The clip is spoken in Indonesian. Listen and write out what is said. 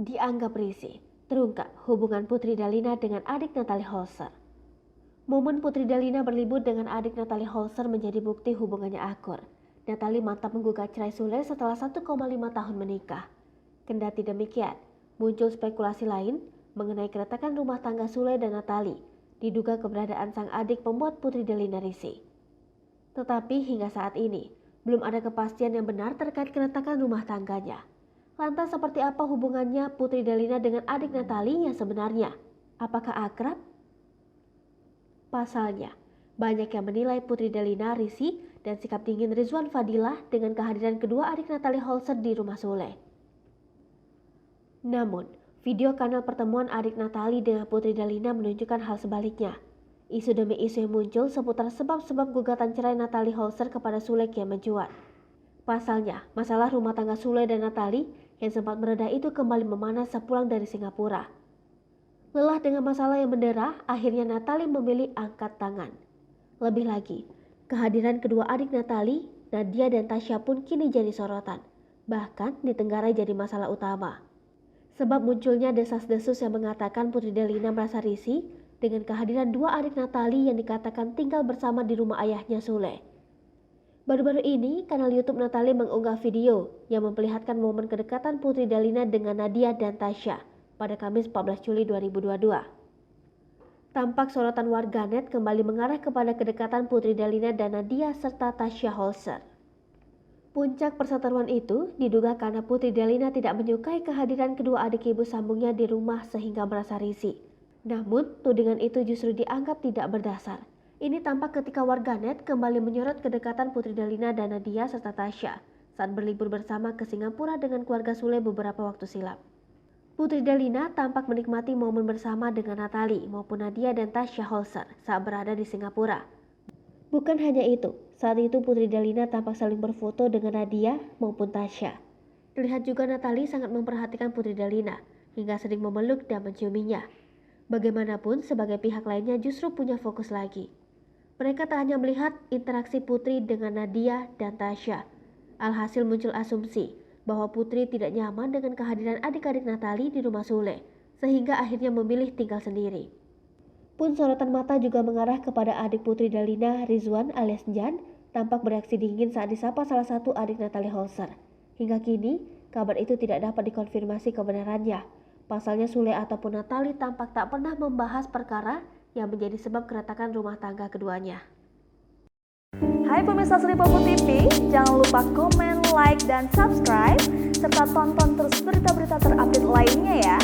Dianggap risih, terungkap hubungan Putri Dalina dengan adik Natalie Holzer. Momen Putri Dalina berlibur dengan adik Natalie Holzer menjadi bukti hubungannya akur. Natalie mantap menggugat cerai Sule setelah 1,5 tahun menikah. Kendati demikian, muncul spekulasi lain mengenai keretakan rumah tangga Sule dan Natalie. Diduga keberadaan sang adik membuat Putri Dalina risih. Tetapi hingga saat ini, belum ada kepastian yang benar terkait keretakan rumah tangganya. Lantas seperti apa hubungannya Putri Dalina dengan adik Natalie yang sebenarnya? Apakah akrab? Pasalnya, banyak yang menilai Putri Dalina risih dan sikap dingin Rizwan Fadilah dengan kehadiran kedua adik Natalie Holzer di rumah Sule. Namun, video kanal pertemuan adik Natalie dengan Putri Dalina menunjukkan hal sebaliknya. Isu demi isu yang muncul seputar sebab-sebab gugatan cerai Natalie Holzer kepada Sule kian mencuat. Pasalnya, masalah rumah tangga Sule dan Natalie yang sempat mereda itu kembali memanas sepulang dari Singapura. Lelah dengan masalah yang mendera, akhirnya Natalie memilih angkat tangan. Lebih lagi, kehadiran kedua adik Natalie, Nadia dan Tasya pun kini jadi sorotan. Bahkan ditenggarai jadi masalah utama. Sebab munculnya desas-desus yang mengatakan Putri Dalina merasa risih dengan kehadiran dua adik Natalie yang dikatakan tinggal bersama di rumah ayahnya Sule. Baru-baru ini, kanal YouTube Natalie mengunggah video yang memperlihatkan momen kedekatan Putri Dalina dengan Nadia dan Tasya pada Kamis 14 Juli 2022. Tampak sorotan warganet kembali mengarah kepada kedekatan Putri Dalina dan Nadia serta Tasya Holzer. Puncak perseteruan itu diduga karena Putri Dalina tidak menyukai kehadiran kedua adik ibu sambungnya di rumah sehingga merasa risih. Namun, tudingan itu justru dianggap tidak berdasar. Ini tampak ketika warganet kembali menyorot kedekatan Putri Dalina dan Nadia serta Tasya saat berlibur bersama ke Singapura dengan keluarga Sule beberapa waktu silam. Putri Dalina tampak menikmati momen bersama dengan Natalie maupun Nadia dan Tasya Holzer saat berada di Singapura. Bukan hanya itu, saat itu Putri Dalina tampak saling berfoto dengan Nadia maupun Tasya. Terlihat juga Natalie sangat memperhatikan Putri Dalina hingga sering memeluk dan menciuminya. Bagaimanapun, sebagai pihak lainnya justru punya fokus lagi. Mereka tak hanya melihat interaksi Putri dengan Nadia dan Tasya. Alhasil muncul asumsi bahwa Putri tidak nyaman dengan kehadiran adik-adik Natalie di rumah Sule, sehingga akhirnya memilih tinggal sendiri. Pun sorotan mata juga mengarah kepada adik Putri Dalina, Rizwan alias Jan, tampak bereaksi dingin saat disapa salah satu adik Natalie Holzer. Hingga kini, kabar itu tidak dapat dikonfirmasi kebenarannya. Pasalnya Sule ataupun Natalie tampak tak pernah membahas perkara yang menjadi sebab keretakan rumah tangga keduanya. Hai pemirsa Sri Popo TV, jangan lupa komen, like, dan subscribe, serta tonton terus berita-berita terupdate lainnya ya.